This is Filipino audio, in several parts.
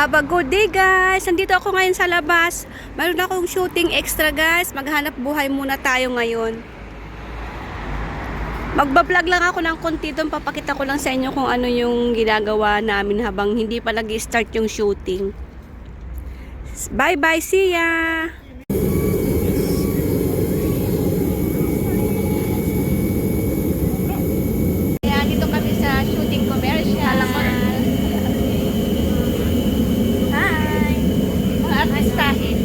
Have a good day guys! Nandito ako ngayon sa labas. Mayroon akong shooting extra guys. Maghanap buhay muna tayo ngayon. Magbablog lang ako ng konti doon. Papakita ko lang sa inyo kung ano yung ginagawa namin habang hindi pa nag-start yung shooting. Bye bye! See ya! Ayan, dito kami sa shooting commercial. Hi! Mga artistahin.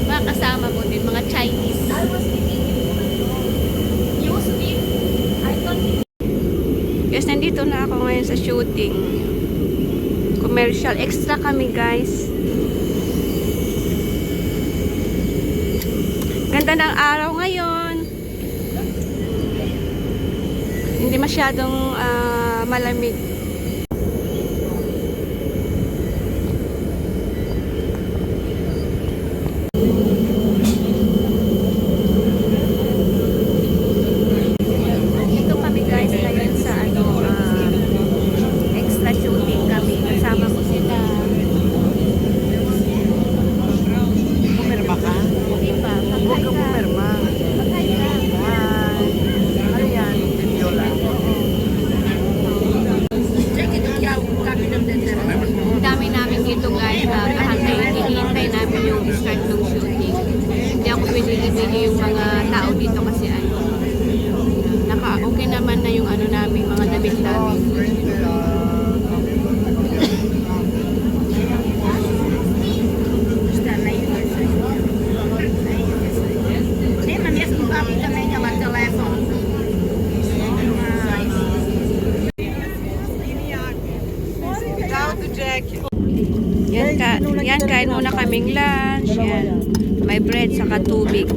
Mga kasama mo din, mga Chinese. Yes, nandito na ako ngayon sa shooting. Commercial. Extra kami guys. Ganda ng araw ngayon. Hindi masyadong malamig. Ito kami guys ngayon sa extra shooting kami. Kasama ko sila. Pumirma ka? Hindi pa. Huwag ka pumirma. Pagkay ka. Ano yan? Viola. Ang dami namin dito guys. Hinihintay namin yung start ng shooting. Hindi ako pinili-pili yung mga tao dito kasi naka-okay naman na yung namin, mga damit namin. Yan, kain muna kaming lunch. Yan. May bread saka tubig.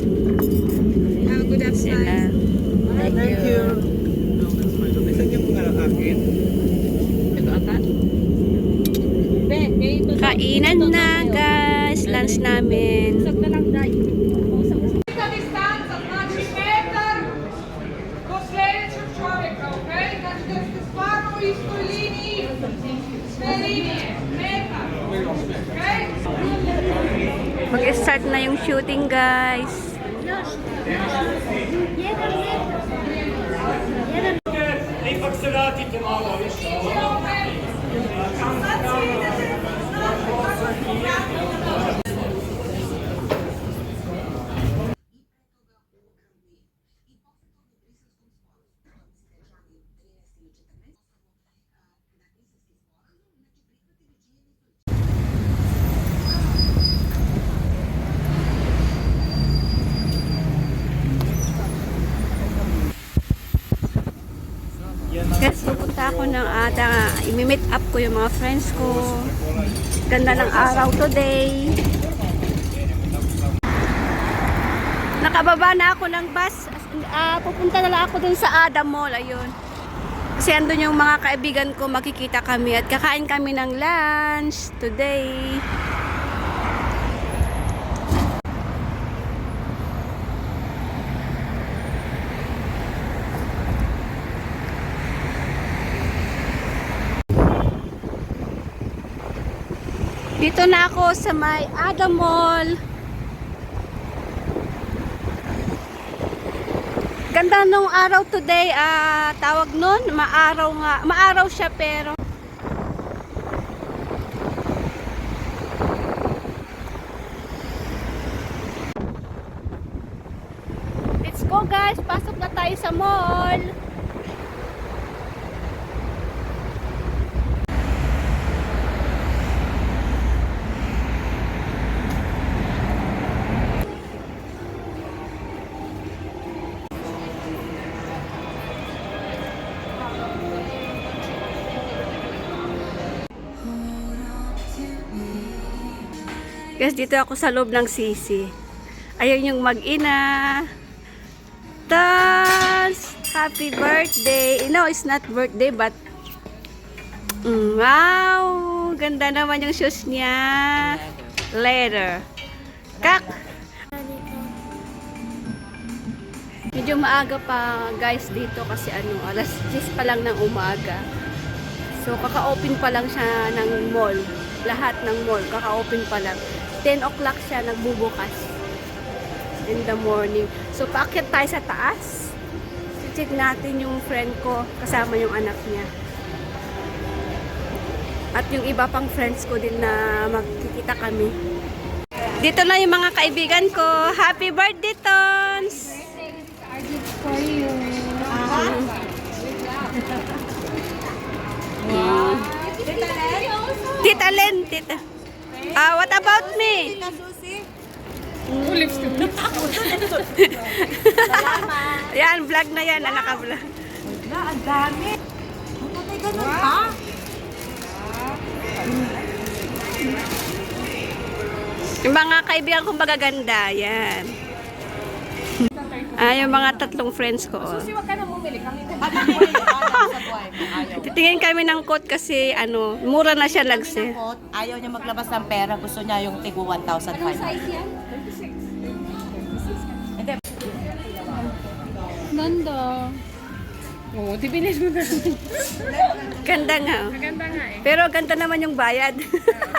Sila. Thank you. Kainan na guys. Lunch namin. Mag-start na yung shooting guys. Guys, pupunta ako ng i-meet up ko yung mga friends ko. Ganda ng araw today. Nakababa na ako ng bus. Pupunta na lang ako dun sa Adam Mall. Ayun. Kasi andun yung mga kaibigan ko, makikita kami at kakain kami ng lunch today. Dito na ako sa may Adam Mall. Ganda nung araw today, tawag nun, maaraw nga. Maaraw siya pero let's go guys, pasok na tayo sa mall. Guys, dito ako sa loob ng Sisi. Ayun yung mag-ina. Tas, happy birthday. No, it's not birthday, but wow! Ganda naman yung shoes niya. Leather. Kak! Medyo maaga pa guys dito kasi alas 10 pa lang ng umaga. So, kaka-open pa lang siya ng mall. Lahat ng mall, kaka-open pa lang. 10 o'clock siya nagbubukas in the morning. So, paakyat tayo sa taas. Check natin yung friend ko kasama yung anak niya. At yung iba pang friends ko din na magkikita kami. Dito na yung mga kaibigan ko. Happy birthday, Tons! For you. Tita Len, tita. What about me? Yan, vlog na yan. Naka-vlog. Ang dami. May ganun pa? Yung mga kaibigan kong magaganda, yan. Yung mga tatlong friends ko. Oh. Huwag ka na bumili. Kami na. Titingin kami ng coat kasi mura na siya nagse. Ayaw niya maglabas ng pera. Gusto niya yung tigo 1,500. yan? Ganda. Oo, di bilis mo na. Ganda nga. Oh. Maganda nga eh. Pero ganda naman yung bayad.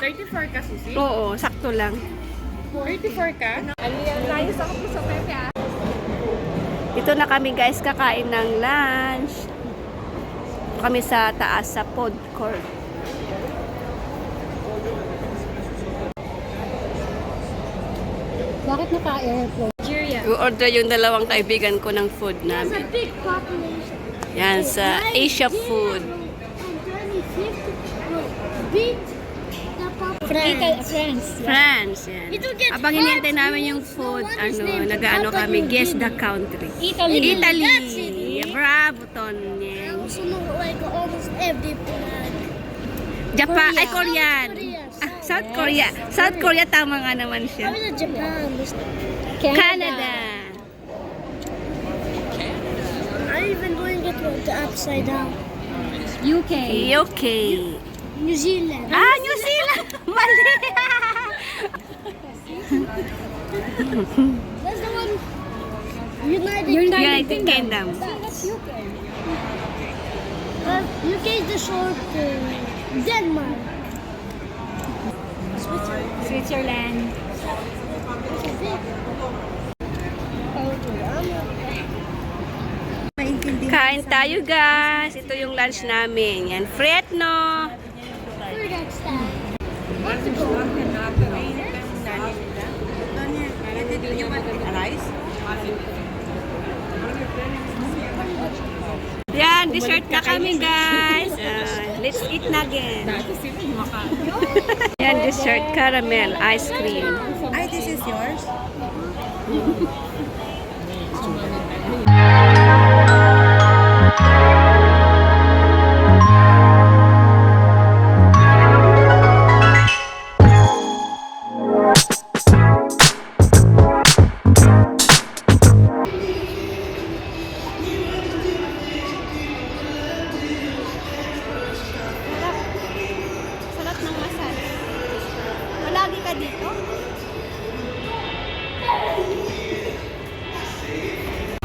34 ka, Susi? Oo, sakto lang. 34 ka? Layos ako po sa Pepe ah. Dito na kami guys, kakain ng lunch. Kami sa taas sa food court. Bakit naka-airflow? Nigeria. I-order yung dalawang kaibigan ko ng food There's a namin. big population. Yan, sa Asia Food. France. France, yan. Habang hinihintay namin yung food, nag-ano kami, guess the country. Italy. Italy! Bravo, Tonyeng. Also know like almost every flag. Japan, ay Korean. Korea. South Korea. South Korea, tama nga naman I siya. was in Japan. Canada. I even going it with the upside down. UK. UK. New Zealand. New Zealand! Mali! That's the one. United. United Kingdom. That's UK. UK is the short. Denmark. Switzerland. Kain tayo guys. Ito yung lunch namin. Yan, Fretno. Food next time. Rice? Yan, dessert na kami guys. Let's eat na again. Yan, dessert, caramel, ice cream. Ay, this is yours? Sarap ng masal. Malagi ka dito?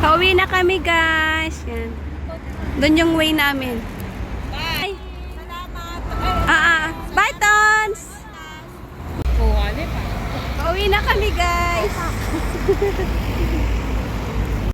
Pauwi na kami guys. Yan. Doon yung way namin. Bye! Bye, Tons! Oo, ano pa? Pauwi na kami guys.